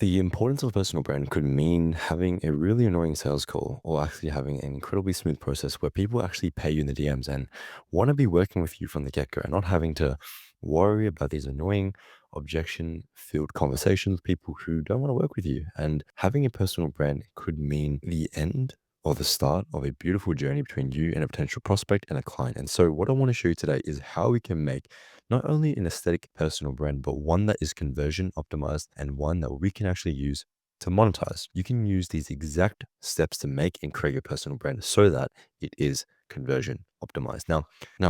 The importance of a personal brand could mean having a really annoying sales call or actually having an incredibly smooth process where people actually pay you in the DMs and want to be working with you from the get go and not having to worry about these annoying objection filled conversations with people who don't want to work with you. And having a personal brand could mean the end or the start of a beautiful journey between you and a potential prospect and a client. And so, what I want to show you today is how we can make not only an aesthetic personal brand, but one that is conversion optimized and one that we can actually use to monetize. You can use these exact steps to make and create your personal brand so that it is conversion optimized. Now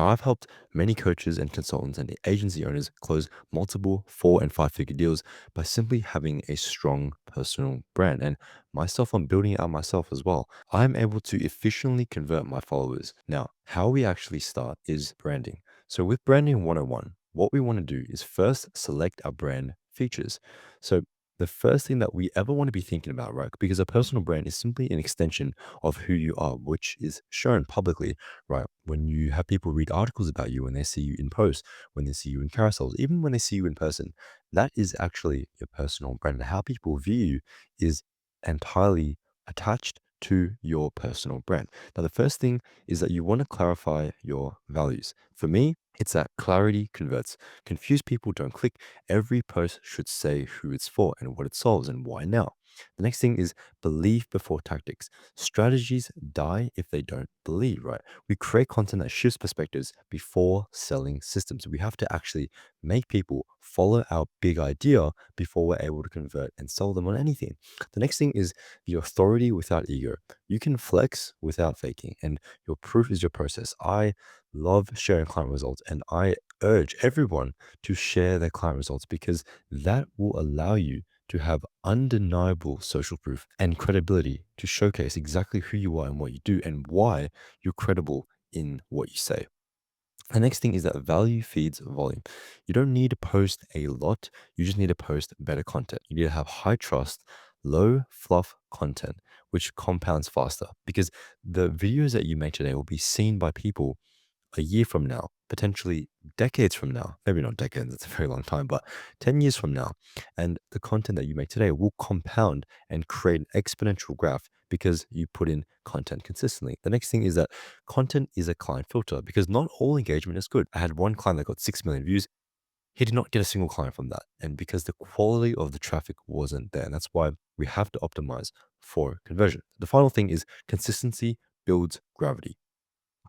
I've helped many coaches and consultants and agency owners close multiple 4 and 5 figure deals by simply having a strong personal brand. And myself, I'm building it out myself as well. I'm able to efficiently convert my followers. Now, how we actually start is branding. So with branding 101, what we want to do is first select our brand features. So the first thing that we ever want to be thinking about, right? Because a personal brand is simply an extension of who you are, which is shown publicly, right? When you have people read articles about you, when they see you in posts, when they see you in carousels, even when they see you in person, that is actually your personal brand. And how people view you is entirely attached to your personal brand. Now, the first thing is that you want to clarify your values. For me, it's that clarity converts. Confused people don't click. Every post should say who it's for and what it solves and why now. The next thing is believe before tactics. Strategies die if they don't believe, right? We create content that shifts perspectives before selling systems. We have to actually make people follow our big idea before we're able to convert and sell them on anything. The next thing is the authority without ego. You can flex without faking, and your proof is your process. I love sharing client results, and I urge everyone to share their client results because that will allow you to have undeniable social proof and credibility to showcase exactly who you are and what you do and why you're credible in what you say. The next thing is that value feeds volume. You don't need to post a lot. You just need to post better content. You need to have high trust, low fluff content, which compounds faster because the videos that you make today will be seen by people a year from now, potentially decades from now, maybe not decades, that's a very long time, but 10 years from now. And the content that you make today will compound and create an exponential graph because you put in content consistently. The next thing is that content is a client filter because not all engagement is good. I had one client that got 6 million views. He did not get a single client from that. And because the quality of the traffic wasn't there. And that's why we have to optimize for conversion. The final thing is consistency builds gravity.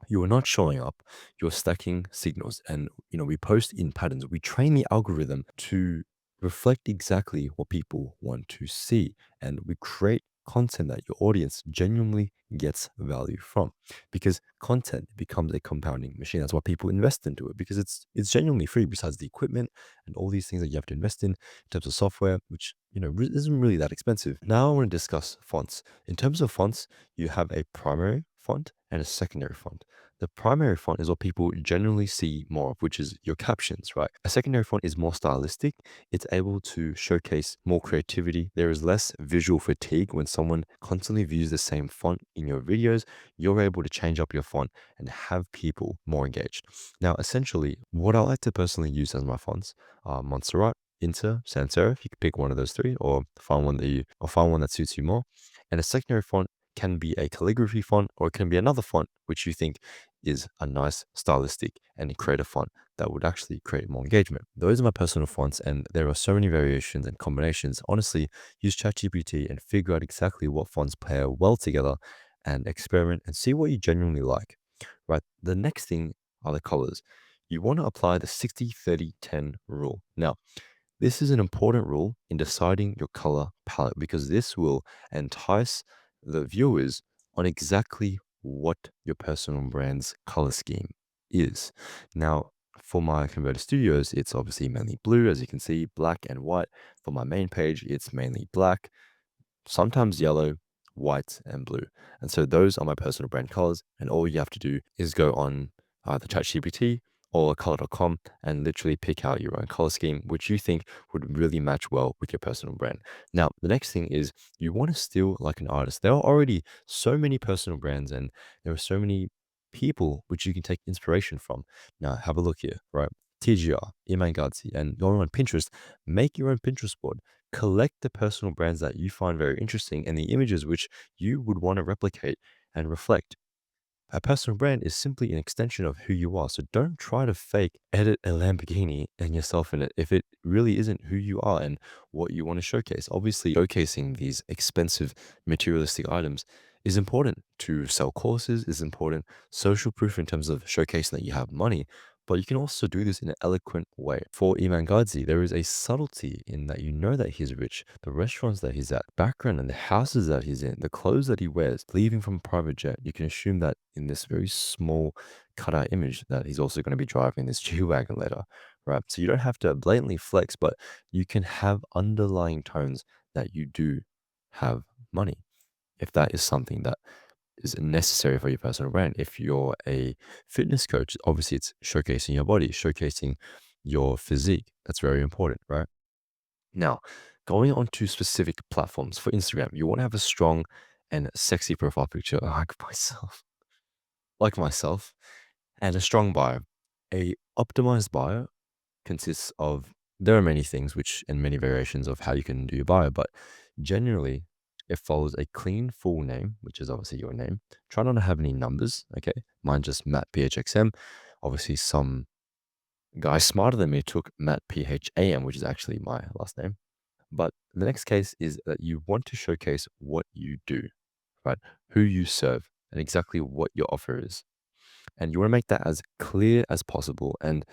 You are not showing up, you're stacking signals. And we post in patterns. We train the algorithm to reflect exactly what people want to see, and we create content that your audience genuinely gets value from, because content becomes a compounding machine. That's why people invest into it, because it's genuinely free besides the equipment and all these things that you have to invest in terms of software, which isn't really that expensive. Now I want to discuss fonts. In terms of fonts, you have a primary font and a secondary font. The primary font is what people generally see more of, which is your captions, right? A secondary font is more stylistic. It's able to showcase more creativity. There is less visual fatigue when someone constantly views the same font in your videos. You're able to change up your font and have people more engaged. Now, essentially, what I like to personally use as my fonts are Montserrat, Inter, Sans serif. You can pick one of those three, or find one that suits you more. And a secondary font can be a calligraphy font, or it can be another font which you think is a nice stylistic and creative font that would actually create more engagement. Those are my personal fonts, and there are so many variations and combinations. Honestly, use ChatGPT and figure out exactly what fonts pair well together and experiment and see what you genuinely like. Right. The next thing are the colors. You want to apply the 60-30-10 rule. Now, this is an important rule in deciding your color palette because this will entice the viewers on exactly what your personal brand's color scheme is. Now, for my converter studios, it's obviously mainly blue, as you can see, black and white. For my main page, it's mainly black, sometimes yellow, white, and blue. And so those are my personal brand colors. And all you have to do is go on either ChatGPT or color.com and literally pick out your own color scheme, which you think would really match well with your personal brand. Now, the next thing is you want to steal like an artist. There are already so many personal brands and there are so many people which you can take inspiration from. Now, have a look here, right? TGR, Iman Gadzhi, and going on Pinterest, make your own Pinterest board. collect the personal brands that you find very interesting and the images which you would want to replicate and reflect. A personal brand is simply an extension of who you are. So don't try to fake edit a Lamborghini and yourself in it if it really isn't who you are and what you want to showcase. Obviously, showcasing these expensive materialistic items is important to sell courses, is important social proof in terms of showcasing that you have money. But you can also do this in an eloquent way. For Iman Gadzi, there is a subtlety in that you know that he's rich. The restaurants that he's at, background and the houses that he's in, the clothes that he wears, leaving from a private jet, you can assume that in this very small cutout image that he's also going to be driving this G-Wagon later, right? So you don't have to blatantly flex, but you can have underlying tones that you do have money. If that is something that is necessary for your personal brand. If you're a fitness coach, obviously it's showcasing your body, showcasing your physique. That's very important, right? Now, going on to specific platforms for Instagram, you want to have a strong and sexy profile picture like myself, and a strong bio. A optimized bio consists of there are many things which and many variations of how you can do your bio, but generally it follows a clean full name, which is obviously your name. Try not to have any numbers, okay? Mine just Matt PHXM. Obviously, some guy smarter than me took Matt PHAM, which is actually my last name. But the next case is that you want to showcase what you do, right? Who you serve and exactly what your offer is. And you want to make that as clear as possible. And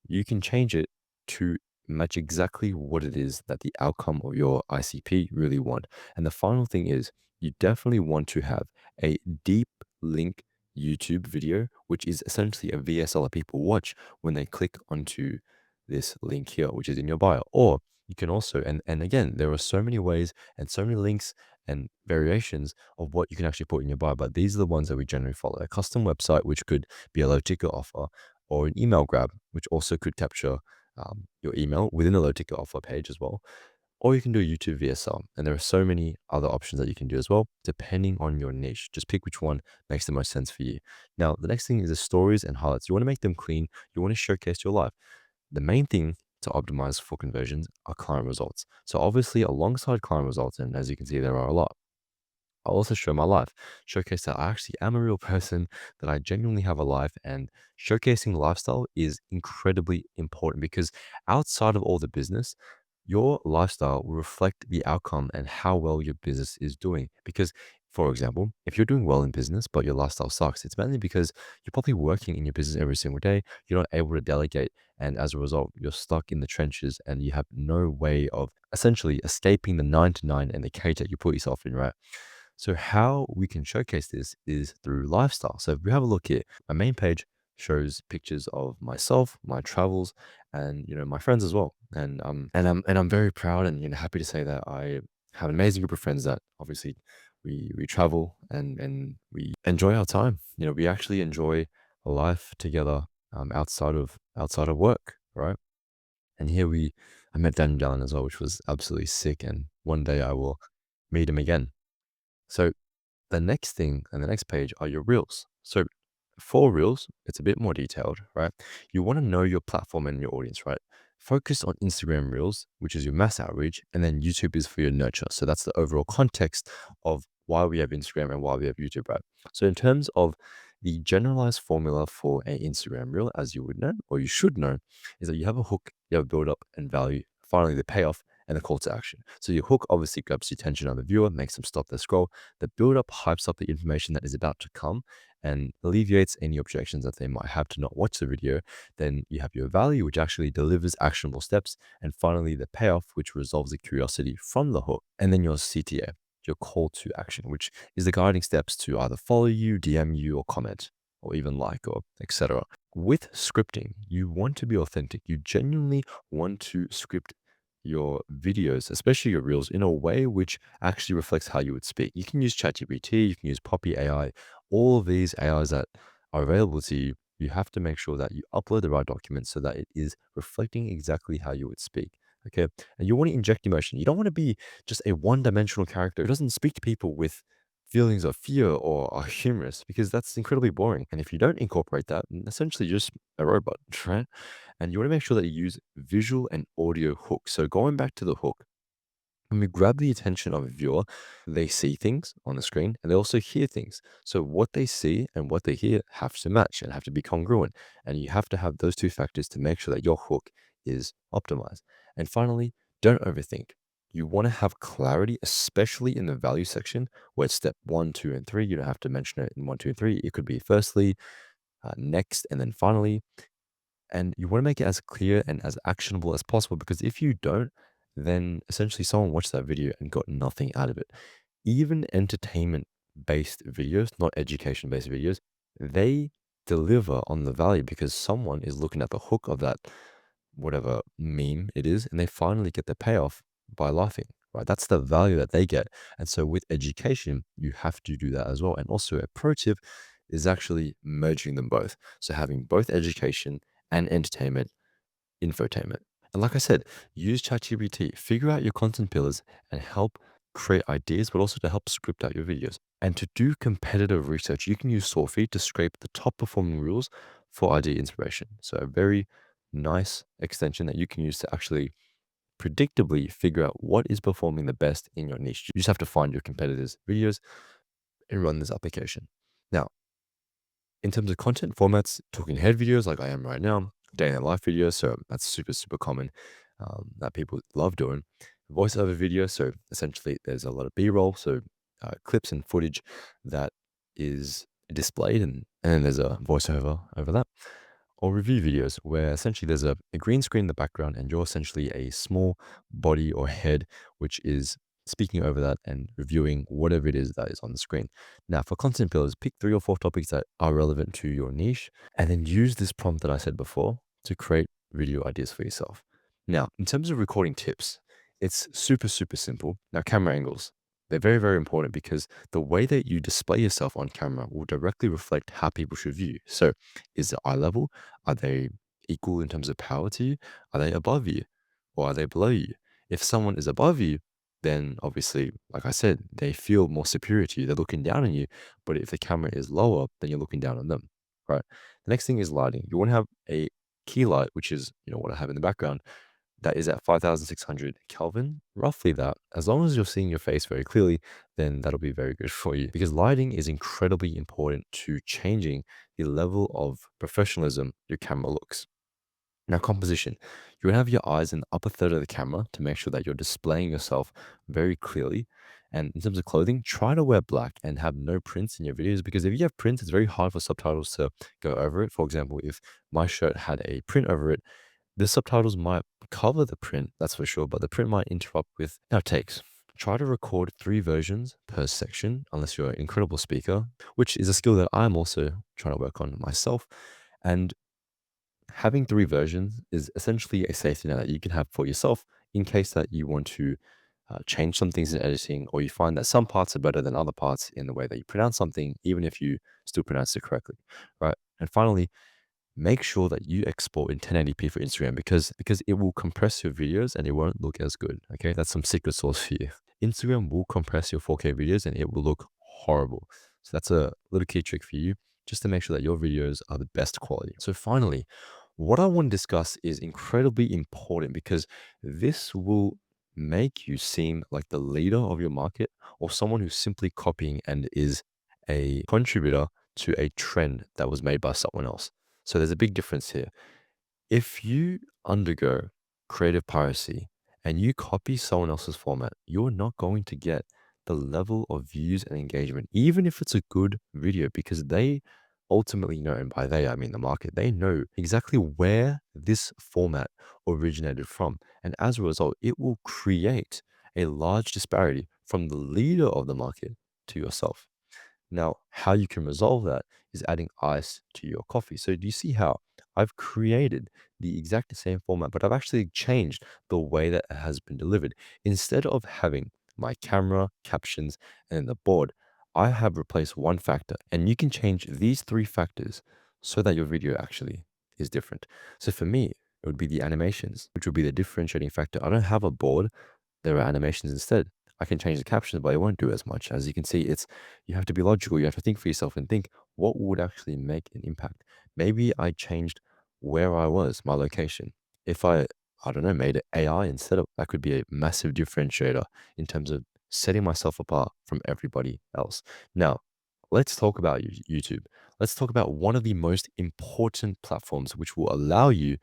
you can change it to match exactly what it is that the outcome of your ICP really want. And the final thing is you definitely want to have a deep link YouTube video, which is essentially a VSL that people watch when they click onto this link here, which is in your bio. Or you can also, and again, there are so many ways and so many links and variations of what you can actually put in your bio, but these are the ones that we generally follow. A custom website, which could be a low ticket offer, or an email grab, which also could capture your email within the low ticket offer page as well. Or you can do a YouTube VSL. And there are so many other options that you can do as well, depending on your niche. Just pick which one makes the most sense for you. Now, the next thing is the stories and highlights. You want to make them clean, you want to showcase your life. The main thing to optimize for conversions are client results. So, obviously, alongside client results, and as you can see, there are a lot. I'll also show my life, showcase that I actually am a real person, that I genuinely have a life, and showcasing lifestyle is incredibly important because outside of all the business, your lifestyle will reflect the outcome and how well your business is doing. Because, for example, if you're doing well in business, but your lifestyle sucks, it's mainly because you're probably working in your business every single day, you're not able to delegate, and as a result, you're stuck in the trenches and you have no way of essentially escaping the 9 to 9 and the cage that you put yourself in, right? So how we can showcase this is through lifestyle. So if we have a look here, my main page shows pictures of myself, my travels, and my friends as well. And I'm very proud and happy to say that I have an amazing group of friends that obviously we travel and we enjoy our time. We actually enjoy a life together outside of work, right? And here I met Dan Dallin as well, which was absolutely sick. And one day I will meet him again. So the next thing and the next page are your reels. So for reels, it's a bit more detailed, right? You want to know your platform and your audience, right? Focus on Instagram reels, which is your mass outreach, and then YouTube is for your nurture. So that's the overall context of why we have Instagram and why we have YouTube, right? So in terms of the generalized formula for a Instagram reel, as you would know, or you should know, is that you have a hook, you have a build up and value, finally the payoff and the call to action. So your hook obviously grabs the attention of the viewer, makes them stop their scroll. The build up hypes up the information that is about to come and alleviates any objections that they might have to not watch the video. Then you have your value, which actually delivers actionable steps. And finally, the payoff, which resolves the curiosity from the hook. And then your CTA, your call to action, which is the guiding steps to either follow you, DM you, or comment, or even like, or etc. With scripting, you want to be authentic. You genuinely want to script your videos, especially your reels, in a way which actually reflects how you would speak. You can use ChatGPT, you can use Poppy AI, all of these AIs that are available to you. You have to make sure that you upload the right documents so that it is reflecting exactly how you would speak. Okay. And you want to inject emotion. You don't want to be just a one dimensional character who doesn't speak to people with feelings of fear or are humorous because that's incredibly boring. And if you don't incorporate that, then essentially you're just a robot, right? And you want to make sure that you use visual and audio hooks. So going back to the hook, When we grab the attention of a viewer, they see things on the screen and they also hear things. So what they see and what they hear have to match and have to be congruent. And you have to have those two factors to make sure that your hook is optimized. And finally, don't overthink. You want to have clarity, especially in the value section where it's step one, two, and three. You don't have to mention it in one, two, and three. It could be firstly, next, and then finally. And you want to make it as clear and as actionable as possible because if you don't, then essentially someone watched that video and got nothing out of it. Even entertainment based videos, not education based videos, they deliver on the value because someone is looking at the hook of that whatever meme it is and they finally get the payoff by laughing, right? That's the value that they get. And so with education, you have to do that as well. And also a pro tip is actually merging them both. So having both education and entertainment, infotainment. And like I said, use ChatGPT, figure out your content pillars and help create ideas, but also to help script out your videos. And to do competitive research, you can use Sourfeed to scrape the top performing reels for idea inspiration. So a very nice extension that you can use to actually predictably figure out what is performing the best in your niche. You just have to find your competitors' videos and run this application. Now, in terms of content formats, talking head videos like I am right now, day in the life videos, so that's super, super common that people love doing. Voiceover videos, so essentially there's a lot of B-roll, so clips and footage that is displayed and then there's a voiceover over that. Or review videos where essentially there's a green screen in the background and you're essentially a small body or head which is speaking over that and reviewing whatever it is that is on the screen. Now, for content pillars, pick 3 or 4 topics that are relevant to your niche and then use this prompt that I said before to create video ideas for yourself. Now, in terms of recording tips, it's super, super simple. Now, camera angles, they're very, very important because the way that you display yourself on camera will directly reflect how people should view you. So, is it eye level? Are they equal in terms of power to you? Are they above you? Or are they below you? If someone is above you, then obviously, like I said, they feel more superior to you. They're looking down on you. But if the camera is lower, then you're looking down on them, right? The next thing is lighting. You want to have a key light, which is, what I have in the background, that is at 5,600 Kelvin, roughly that. As long as you're seeing your face very clearly, then that'll be very good for you because lighting is incredibly important to changing the level of professionalism your camera looks. Now, composition. You want to have your eyes in the upper third of the camera to make sure that you're displaying yourself very clearly. And in terms of clothing, try to wear black and have no prints in your videos because if you have prints, it's very hard for subtitles to go over it. For example, if my shirt had a print over it, the subtitles might cover the print, that's for sure, but the print might interrupt with outtakes. Try to record 3 versions per section, unless you're an incredible speaker, which is a skill that I'm also trying to work on myself. And having 3 versions is essentially a safety net that you can have for yourself in case that you want to change some things in editing or you find that some parts are better than other parts in the way that you pronounce something, even if you still pronounce it correctly, right? And finally, make sure that you export in 1080p for Instagram because it will compress your videos and it won't look as good. Okay, that's some secret sauce for you. Instagram will compress your 4K videos and it will look horrible. So that's a little key trick for you just to make sure that your videos are the best quality. So finally, what I want to discuss is incredibly important because this will make you seem like the leader of your market or someone who's simply copying and is a contributor to a trend that was made by someone else. So there's a big difference here. If you undergo creative piracy and you copy someone else's format, you're not going to get the level of views and engagement, even if it's a good video, because they ultimately know, and by they, I mean the market, they know exactly where this format originated from. And as a result, it will create a large disparity from the leader of the market to yourself. Now, how you can resolve that is adding ice to your coffee. So, do you see how I've created the exact same format, but I've actually changed the way that it has been delivered? Instead of having my camera, captions, and the board, I have replaced one factor, and you can change these 3 factors so that your video actually is different. So, for me, it would be the animations, which would be the differentiating factor. I don't have a board, there are animations instead. I can change the captions, but it won't do as much. As you can see, it's you have to be logical. You have to think for yourself and think what would actually make an impact. Maybe I changed where I was, my location. If I I don't know, made it AI instead of that could be a massive differentiator in terms of setting myself apart from everybody else. Now, let's talk about YouTube. Let's talk about one of the most important platforms which will allow you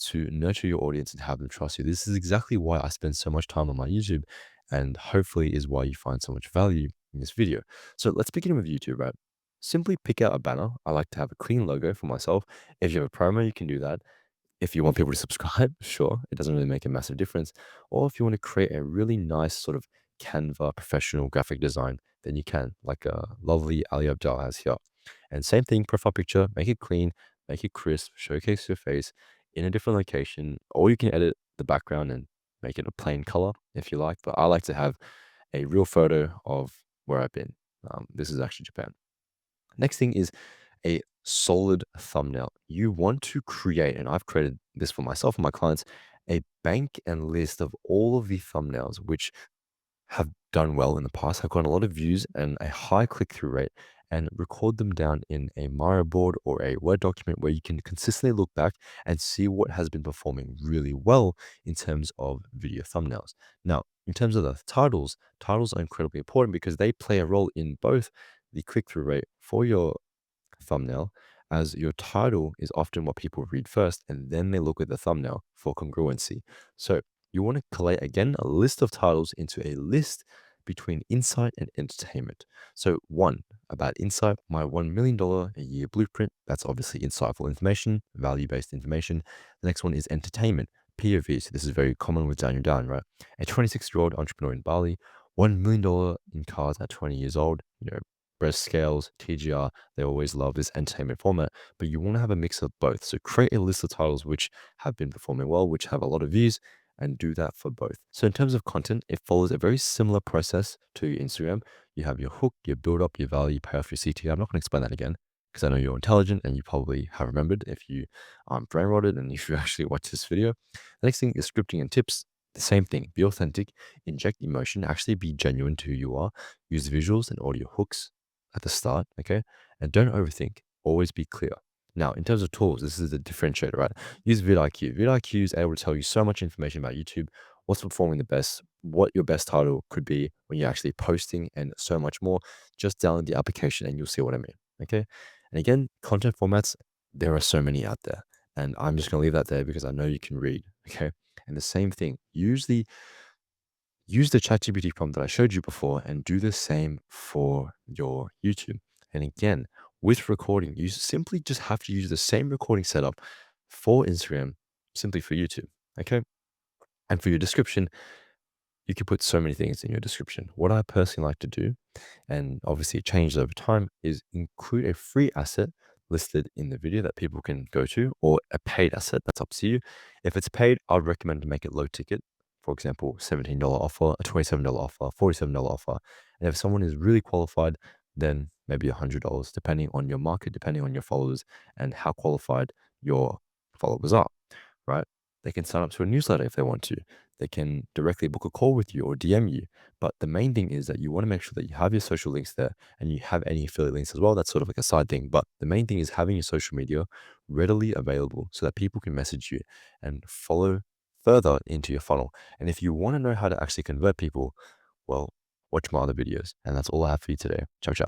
to nurture your audience and have them trust you. This is exactly why I spend so much time on my YouTube and hopefully is why you find so much value in this video. So let's begin with YouTube, right? Simply pick out a banner. I like to have a clean logo for myself. If you have a promo, you can do that. If you want people to subscribe, sure, it doesn't really make a massive difference. Or if you want to create a really nice sort of Canva professional graphic design, then you can, like a lovely Ali Abdal has here. And same thing, profile picture, make it clean, make it crisp, showcase your face in a different location, or you can edit the background and make it a plain color if you like. But I like to have a real photo of where I've been. This is actually Japan. Next thing is a solid thumbnail. You want to create, and I've created this for myself and my clients, a bank and list of all of the thumbnails which have done well in the past, have gotten a lot of views and a high click through rate, and record them down in a Miro board or a Word document where you can consistently look back and see what has been performing really well in terms of video thumbnails. Now, in terms of the titles, titles are incredibly important because they play a role in both the click through rate for your thumbnail, as your title is often what people read first and then they look at the thumbnail for congruency. So you want to collate again a list of titles into a list between insight and entertainment. So, one about insight, my $1 million a year blueprint. That's obviously insightful information, value based information. The next one is entertainment, POV. So, this is very common with Daniel Down, right? A 26-year-old entrepreneur in Bali, $1 million in cars at 20 years old, breast scales, TGR, they always love this entertainment format, but you want to have a mix of both. So create a list of titles which have been performing well, which have a lot of views, and do that for both. So in terms of content, it follows a very similar process to your Instagram. You have your hook, your build up, your value, pay off your CTA. I'm not going to explain that again because I know you're intelligent and you probably have remembered if you aren't brain rotted and if you actually watch this video. The next thing is scripting and tips. The same thing. Be authentic, inject emotion, actually be genuine to who you are. Use visuals and audio hooks at the start, okay? And don't overthink. Always be clear. Now, in terms of tools, this is the differentiator, right? Use vidIQ. vidIQ is able to tell you so much information about YouTube, what's performing the best, what your best title could be when you're actually posting, and so much more. Just download the application and you'll see what I mean, okay? And again, content formats, there are so many out there. And I'm just going to leave that there because I know you can read, okay? And the same thing, use the ChatGPT prompt that I showed you before and do the same for your YouTube. And again, with recording, you simply just have to use the same recording setup for Instagram, simply for YouTube. Okay. And for your description, you can put so many things in your description. What I personally like to do, and obviously it changes over time, is include a free asset listed in the video that people can go to, or a paid asset. That's up to you. If it's paid, I'd recommend to make it low ticket. For example, $17 offer, a $27 offer, $47 offer. And if someone is really qualified, then maybe $100, depending on your market, depending on your followers, and how qualified your followers are, right? They can sign up to a newsletter if they want to. They can directly book a call with you or DM you. But the main thing is that you want to make sure that you have your social links there and you have any affiliate links as well. That's sort of like a side thing. But the main thing is having your social media readily available so that people can message you and follow further into your funnel. And if you want to know how to actually convert people, well, watch my other videos. And that's all I have for you today. Ciao, ciao.